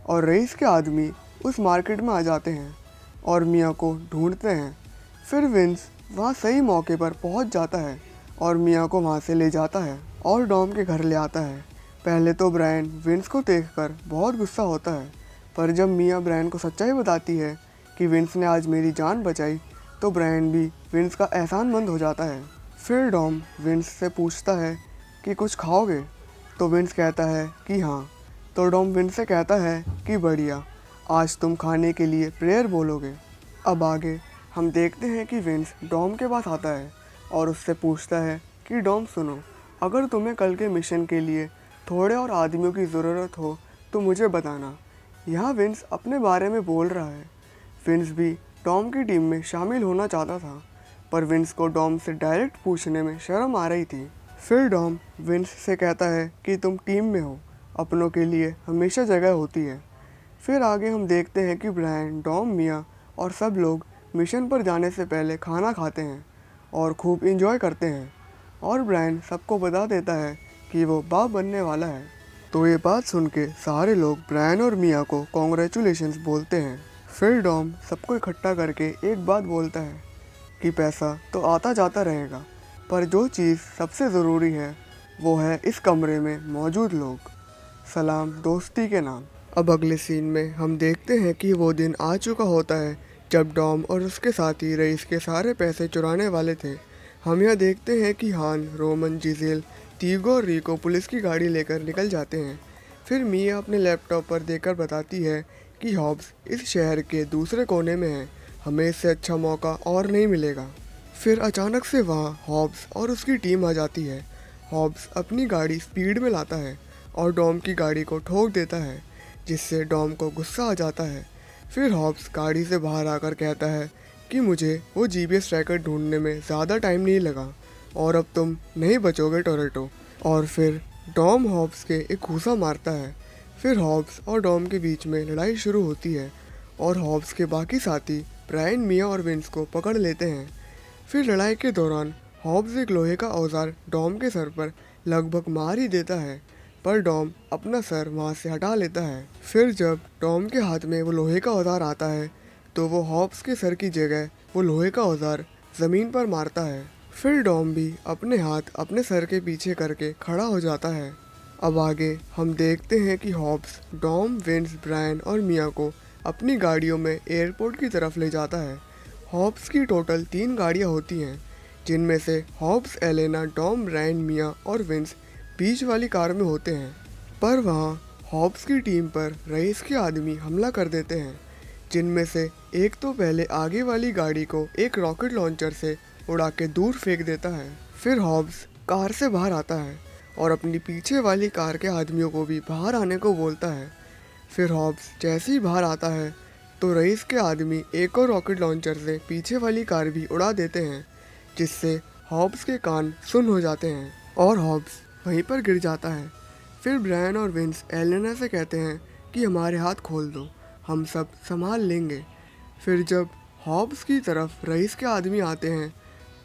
और रईस के आदमी उस मार्केट में आ जाते हैं और मिया को ढूंढते हैं। फिर विंस वहाँ सही मौके पर पहुँच जाता है और मिया को वहाँ से ले जाता है और डॉम के घर ले आता है। पहले तो ब्रायन विंस को देखकर बहुत गुस्सा होता है, पर जब मिया ब्रायन को सच्चाई बताती है कि विंस ने आज मेरी जान बचाई तो ब्रायन भी विंस का एहसानमंद हो जाता है। फिर डॉम विंस से पूछता है कि कुछ खाओगे, तो विंस कहता है कि हाँ। तो डॉम विंस से कहता है कि बढ़िया, आज तुम खाने के लिए प्रेयर बोलोगे। अब आगे हम देखते हैं कि विंस डॉम के पास आता है और उससे पूछता है कि डॉम सुनो, अगर तुम्हें कल के मिशन के लिए थोड़े और आदमियों की ज़रूरत हो तो मुझे बताना। यहाँ विंस अपने बारे में बोल रहा है। विंस भी टॉम की टीम में शामिल होना चाहता था, पर विंस को डॉम से डायरेक्ट पूछने में शर्म आ रही थी। फिर डॉम विंस से कहता है कि तुम टीम में हो, अपनों के लिए हमेशा जगह होती है। फिर आगे हम देखते हैं कि ब्रायन, डॉम, मिया और सब लोग मिशन पर जाने से पहले खाना खाते हैं और खूब इंजॉय करते हैं। और ब्रायन सबको बता देता है कि वो बाप बनने वाला है। तो ये बात सुन के सारे लोग ब्रायन और मिया को कॉन्ग्रेचुलेशंस बोलते हैं। फिर डॉम सबको इकट्ठा करके एक बात बोलता है कि पैसा तो आता जाता रहेगा, पर जो चीज़ सबसे ज़रूरी है वो है इस कमरे में मौजूद लोग। सलाम दोस्ती के नाम। अब अगले सीन में हम देखते हैं कि वो दिन आ चुका होता है जब डॉम और उसके साथी रईस के सारे पैसे चुराने वाले थे। हम यहाँ देखते हैं कि हान, रोमन, जिजेल, तीगो और रिको पुलिस की गाड़ी लेकर निकल जाते हैं। फिर मिया अपने लैपटॉप पर देखकर बताती है कि हॉब्स इस शहर के दूसरे कोने में है, हमें इससे अच्छा मौका और नहीं मिलेगा। फिर अचानक से वहाँ हॉब्स और उसकी टीम आ जाती है। हॉब्स अपनी गाड़ी स्पीड में लाता है और डॉम की गाड़ी को ठोक देता है, जिससे डॉम को गुस्सा आ जाता है। फिर हॉब्स गाड़ी से बाहर आकर कहता है कि मुझे वो जीपीएस ट्रैकर ढूंढने में ज़्यादा टाइम नहीं लगा और अब तुम नहीं बचोगे टोरेटो। और फिर डॉम हॉब्स के एक घूंसा मारता है। फिर हॉब्स और डॉम के बीच में लड़ाई शुरू होती है और हॉब्स के बाकी साथी ब्रायन, मिया और विंस को पकड़ लेते हैं। फिर लड़ाई के दौरान हॉब्स एक लोहे का औजार डॉम के सर पर लगभग मार ही देता है, पर डॉम अपना सर वहाँ से हटा लेता है। फिर जब डॉम के हाथ में वो लोहे का औजार आता है तो वो हॉब्स के सर की जगह वो लोहे का औजार ज़मीन पर मारता है। फिर डॉम भी अपने हाथ अपने सर के पीछे करके खड़ा हो जाता है। अब आगे हम देखते हैं कि हॉब्स डॉम, विंस, ब्रायन और मिया को अपनी गाड़ियों में एयरपोर्ट की तरफ ले जाता है। हॉब्स की टोटल 3 गाड़ियाँ होती हैं, जिनमें से हॉब्स, एलेना, डॉम, ब्रायन, मिया और विंस बीच वाली कार में होते हैं। पर वहाँ हॉब्स की टीम पर रईस के आदमी हमला कर देते हैं, जिनमें से एक तो पहले आगे वाली गाड़ी को एक रॉकेट लॉन्चर से उड़ा के दूर फेंक देता है। फिर हॉब्स कार से बाहर आता है और अपनी पीछे वाली कार के आदमियों को भी बाहर आने को बोलता है। फिर हॉब्स जैसे ही बाहर आता है तो रईस के आदमी एक और रॉकेट लॉन्चर से पीछे वाली कार भी उड़ा देते हैं, जिससे हॉब्स के कान सुन्न हो जाते हैं और हॉब्स वहीं पर गिर जाता है। फिर ब्रायन और विंस एलेना से कहते हैं कि हमारे हाथ खोल दो, हम सब संभाल लेंगे। फिर जब हॉब्स की तरफ रईस के आदमी आते हैं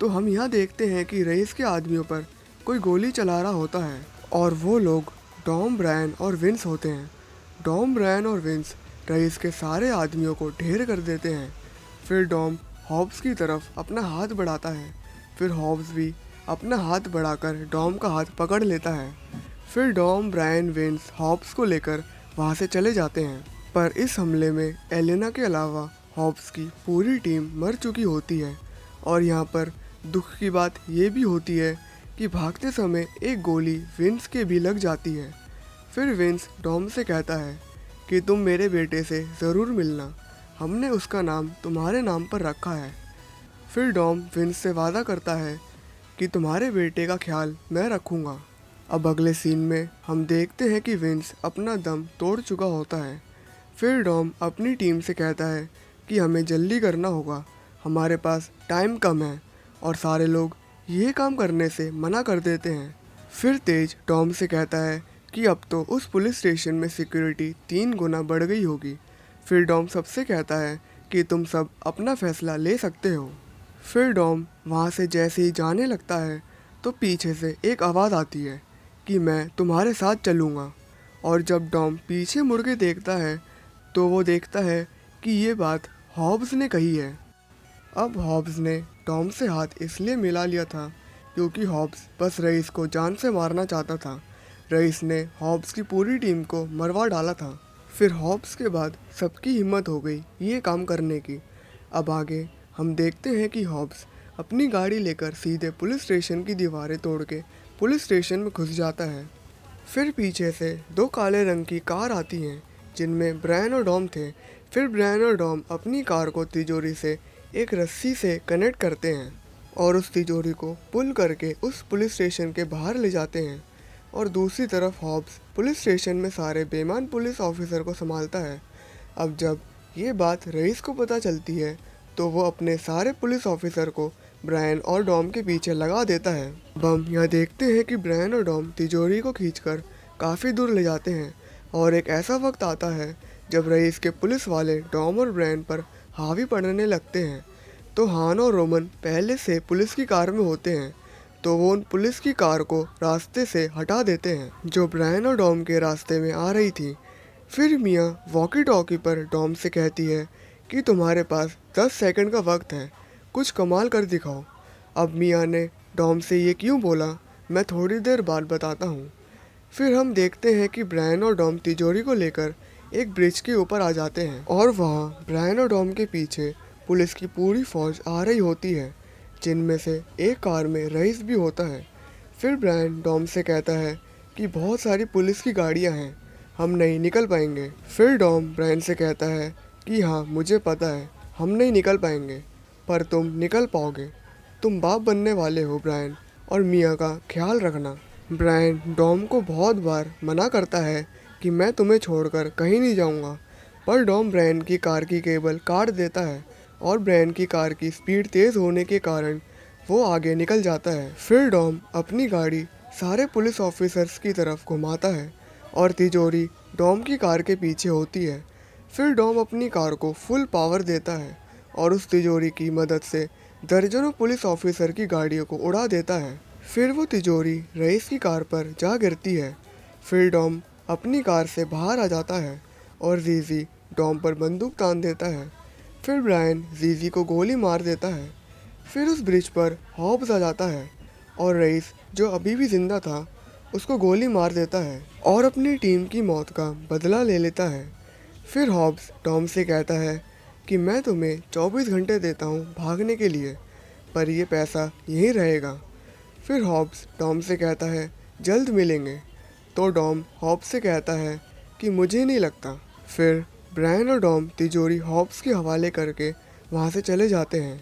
तो हम यहाँ देखते हैं कि रईस के आदमियों पर कोई गोली चला रहा होता है और वो लोग डॉम, ब्रायन और विंस होते हैं। डॉम, ब्रायन और विंस रईस के सारे आदमियों को ढेर कर देते हैं। फिर डॉम हॉब्स की तरफ अपना हाथ बढ़ाता है। फिर हॉब्स भी अपना हाथ बढ़ाकर डॉम का हाथ पकड़ लेता है। फिर डॉम, ब्रायन, विंस हॉब्स को लेकर वहाँ से चले जाते हैं। पर इस हमले में एलेना के अलावा हॉब्स की पूरी टीम मर चुकी होती है। और यहाँ पर दुख की बात ये भी होती है कि भागते समय एक गोली विंस के भी लग जाती है। फिर विंस डॉम से कहता है कि तुम मेरे बेटे से ज़रूर मिलना, हमने उसका नाम तुम्हारे नाम पर रखा है। फिर डॉम विंस से वादा करता है कि तुम्हारे बेटे का ख्याल मैं रखूँगा। अब अगले सीन में हम देखते हैं कि विंस अपना दम तोड़ चुका होता है। फिर डॉम अपनी टीम से कहता है कि हमें जल्दी करना होगा, हमारे पास टाइम कम है, और सारे लोग ये काम करने से मना कर देते हैं। फिर तेज डॉम से कहता है कि अब तो उस पुलिस स्टेशन में सिक्योरिटी 3 गुना बढ़ गई होगी। फिर डॉम सबसे कहता है कि तुम सब अपना फैसला ले सकते हो। फिर डॉम वहाँ से जैसे ही जाने लगता है तो पीछे से एक आवाज़ आती है कि मैं तुम्हारे साथ चलूँगा। और जब डॉम पीछे मुड़ के देखता है तो वो देखता है कि ये बात हॉब्स ने कही है। अब हॉब्स ने डॉम से हाथ इसलिए मिला लिया था क्योंकि हॉब्स बस रईस को जान से मारना चाहता था। रईस ने हॉब्स की पूरी टीम को मरवा डाला था। फिर हॉब्स के बाद सबकी हिम्मत हो गई ये काम करने की। अब आगे हम देखते हैं कि हॉब्स अपनी गाड़ी लेकर सीधे पुलिस स्टेशन की दीवारें तोड़ के पुलिस स्टेशन में घुस जाता है। फिर पीछे से 2 काले रंग की कार आती हैं जिनमें ब्रायन और डॉम थे। फिर ब्रायन और डॉम अपनी कार को तिजोरी से एक रस्सी से कनेक्ट करते हैं और उस तिजोरी को पुल करके उस पुलिस स्टेशन के बाहर ले जाते हैं और दूसरी तरफ हॉब्स पुलिस स्टेशन में सारे बेईमान पुलिस ऑफिसर को संभालता है। अब जब ये बात रईस को पता चलती है तो वो अपने सारे पुलिस ऑफिसर को ब्रायन और डॉम के पीछे लगा देता है। अब हम यहाँ देखते हैं कि ब्रायन और डॉम तिजोरी को खींचकर काफ़ी दूर ले जाते हैं और एक ऐसा वक्त आता है जब रईस के पुलिस वाले डॉम और ब्रायन पर हावी पड़ने लगते हैं। तो हान और रोमन पहले से पुलिस की कार में होते हैं, तो वो उन पुलिस की कार को रास्ते से हटा देते हैं जो ब्रायन और डॉम के रास्ते में आ रही थी। फिर मिया वॉकी टॉकी पर डॉम से कहती है कि तुम्हारे पास 10 सेकंड का वक्त है, कुछ कमाल कर दिखाओ। अब मिया ने डॉम से ये क्यों बोला, मैं थोड़ी देर बाद बताता हूँ। फिर हम देखते हैं कि ब्रायन और डॉम तिजोरी को लेकर एक ब्रिज के ऊपर आ जाते हैं और वहाँ ब्रायन और डॉम के पीछे पुलिस की पूरी फौज आ रही होती है, जिनमें से एक कार में रईस भी होता है। फिर ब्रायन डॉम से कहता है कि बहुत सारी पुलिस की गाड़ियाँ हैं, हम नहीं निकल पाएंगे। फिर डॉम ब्रायन से कहता है कि हाँ मुझे पता है हम नहीं निकल पाएंगे, पर तुम निकल पाओगे। तुम बाप बनने वाले हो ब्रायन, और मिया का ख्याल रखना। ब्रायन डॉम को बहुत बार मना करता है कि मैं तुम्हें छोड़कर कहीं नहीं जाऊंगा, पर डॉम ब्रायन की कार की केबल काट देता है और ब्रायन की कार की स्पीड तेज़ होने के कारण वो आगे निकल जाता है। फिर डॉम अपनी गाड़ी सारे पुलिस ऑफिसर्स की तरफ घुमाता है और तिजोरी डॉम की कार के पीछे होती है। फिर डॉम अपनी कार को फुल पावर देता है और उस तिजोरी की मदद से दर्जनों पुलिस ऑफिसर की गाड़ियों को उड़ा देता है। फिर वो तिजोरी रईस की कार पर जा गिरती है। फिर डॉम अपनी कार से बाहर आ जाता है और जीजी डॉम पर बंदूक तान देता है। फिर ब्रायन जीजी को गोली मार देता है। फिर उस ब्रिज पर हॉब्स आ जाता है और रईस जो अभी भी जिंदा था उसको गोली मार देता है और अपनी टीम की मौत का बदला ले लेता है। फिर हॉब्स डॉम से कहता है कि मैं तुम्हें 24 घंटे देता हूँ भागने के लिए, पर ये पैसा यहीं रहेगा। फिर हॉब्स डॉम से कहता है जल्द मिलेंगे, तो डॉम हॉब्स से कहता है कि मुझे नहीं लगता। फिर ब्रायन और डॉम तिजोरी हॉब्स के हवाले करके वहाँ से चले जाते हैं।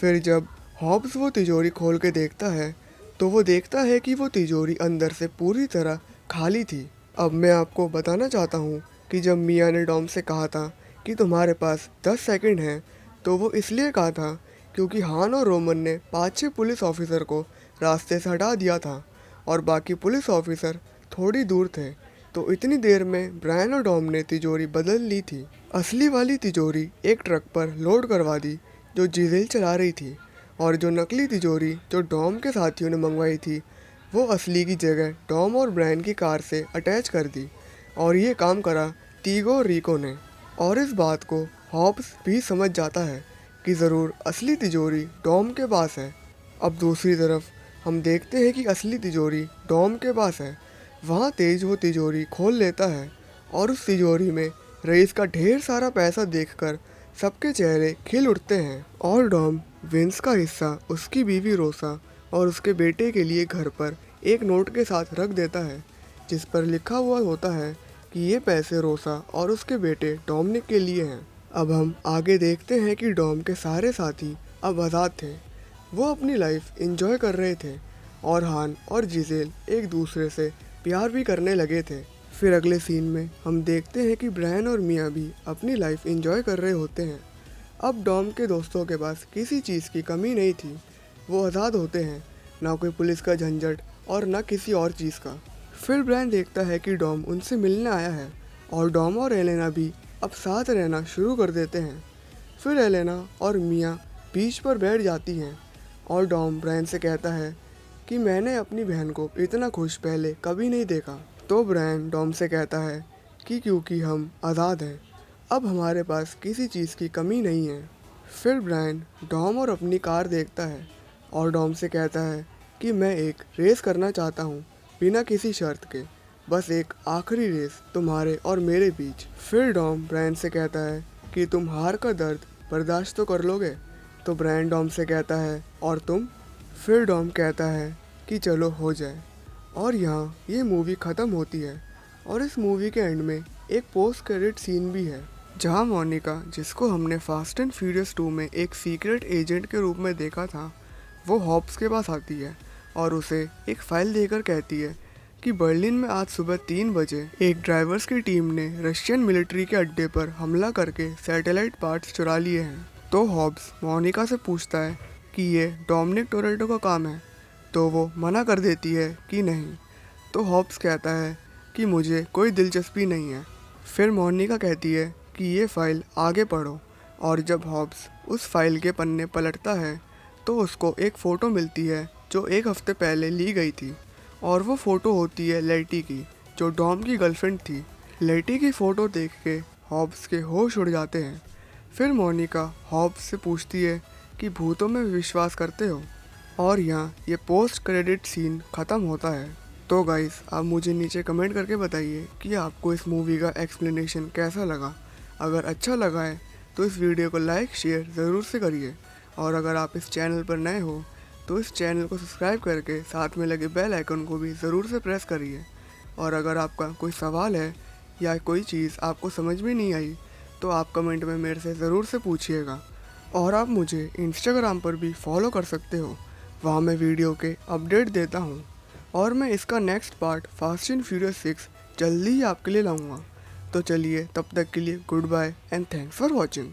फिर जब हॉब्स वो तिजोरी खोल के देखता है तो वो देखता है कि वो तिजोरी अंदर से पूरी तरह खाली थी। अब मैं आपको बताना चाहता हूँ कि जब मिया ने डॉम से कहा था कि तुम्हारे पास 10 सेकंड हैं, तो वो इसलिए कहा था क्योंकि हान और रोमन ने 5-6 पुलिस ऑफिसर को रास्ते से हटा दिया था और बाकी पुलिस ऑफिसर थोड़ी दूर थे। तो इतनी देर में ब्रायन और डॉम ने तिजोरी बदल ली थी। असली वाली तिजोरी एक ट्रक पर लोड करवा दी जो जिजेल चला रही थी, और जो नकली तिजोरी जो डॉम के साथियों ने मंगवाई थी वो असली की जगह डॉम और ब्रायन की कार से अटैच कर दी, और ये काम करा तीगो और रिको ने। और इस बात को हॉब्स भी समझ जाता है कि ज़रूर असली तिजोरी डॉम के पास है। अब दूसरी तरफ हम देखते हैं कि असली तिजोरी डॉम के पास है। वहाँ तेज वो तिजोरी खोल लेता है और उस तिजोरी में रईस का ढेर सारा पैसा देखकर सबके चेहरे खिल उठते हैं, और डॉम विंस का हिस्सा उसकी बीवी रोसा और उसके बेटे के लिए घर पर एक नोट के साथ रख देता है, जिस पर लिखा हुआ होता है कि ये पैसे रोसा और उसके बेटे डोमिनिक के लिए हैं। अब हम आगे देखते हैं कि डॉम के सारे साथी अब आज़ाद थे। वो अपनी लाइफ एंजॉय कर रहे थे और हान और जिजेल एक दूसरे से प्यार भी करने लगे थे। फिर अगले सीन में हम देखते हैं कि ब्रायन और मिया भी अपनी लाइफ एंजॉय कर रहे होते हैं। अब डॉम के दोस्तों के पास किसी चीज़ की कमी नहीं थी, वो आज़ाद होते हैं, ना कोई पुलिस का झंझट और ना किसी और चीज़ का। फिर ब्रायन देखता है कि डॉम उनसे मिलने आया है और डॉम और एलेना भी अब साथ रहना शुरू कर देते हैं। फिर एलेना और मिया बीच पर बैठ जाती हैं और डॉम ब्रायन से कहता है कि मैंने अपनी बहन को इतना खुश पहले कभी नहीं देखा। तो ब्रायन डॉम से कहता है कि क्योंकि हम आज़ाद हैं, अब हमारे पास किसी चीज़ की कमी नहीं है। फिर ब्रायन डॉम और अपनी कार देखता है और डॉम से कहता है कि मैं एक रेस करना चाहता हूँ बिना किसी शर्त के, बस एक आखिरी रेस तुम्हारे और मेरे बीच। फिर डॉम ब्रायन से कहता है कि तुम हार का दर्द बर्दाश्त तो कर लोगे। तो ब्रायन डॉम से कहता है और तुम? फिर डॉम कहता है कि चलो हो जाए। और यहाँ ये मूवी ख़त्म होती है और इस मूवी के एंड में एक पोस्ट क्रेडिट सीन भी है, जहाँ मोनिका, जिसको हमने फास्ट एंड फ्यूरियस 2 में एक सीक्रेट एजेंट के रूप में देखा था, वो हॉब्स के पास आती है और उसे एक फ़ाइल देकर कहती है कि बर्लिन में आज सुबह 3 बजे एक ड्राइवर्स की टीम ने रशियन मिलिट्री के अड्डे पर हमला करके सैटेलाइट पार्ट्स चुरा लिए हैं। तो हॉब्स मोनिका से पूछता है कि ये डोमिनिक टोरेटो का काम है, तो वो मना कर देती है कि नहीं। तो हॉब्स कहता है कि मुझे कोई दिलचस्पी नहीं है। फिर मोनिका कहती है कि ये फाइल आगे पढ़ो, और जब हॉब्स उस फाइल के पन्ने पलटता है तो उसको एक फ़ोटो मिलती है जो 1 हफ्ते पहले ली गई थी, और वो फ़ोटो होती है लेटी की, जो डॉम की गर्लफ्रेंड थी। लेटी की फ़ोटो देख के हॉब्स के होश उड़ जाते हैं। फिर मोनिका हॉब्स से पूछती है कि भूतों में विश्वास करते हो, और यहाँ ये पोस्ट क्रेडिट सीन ख़त्म होता है। तो गाइस, आप मुझे नीचे कमेंट करके बताइए कि आपको इस मूवी का एक्सप्लेनेशन कैसा लगा। अगर अच्छा लगा है तो इस वीडियो को लाइक शेयर ज़रूर से करिए, और अगर आप इस चैनल पर नए हो तो इस चैनल को सब्सक्राइब करके साथ में लगे बेल आइकन को भी ज़रूर से प्रेस करिए। और अगर आपका कोई सवाल है या कोई चीज़ आपको समझ में नहीं आई तो आप कमेंट में मेरे से ज़रूर से पूछिएगा। और आप मुझे इंस्टाग्राम पर भी फॉलो कर सकते हो, वहाँ मैं वीडियो के अपडेट देता हूँ। और मैं इसका next part fast and furious 6 जल्दी ही आपके लिए लाऊंगा। तो चलिए, तब तक के लिए good bye and thanks for watching.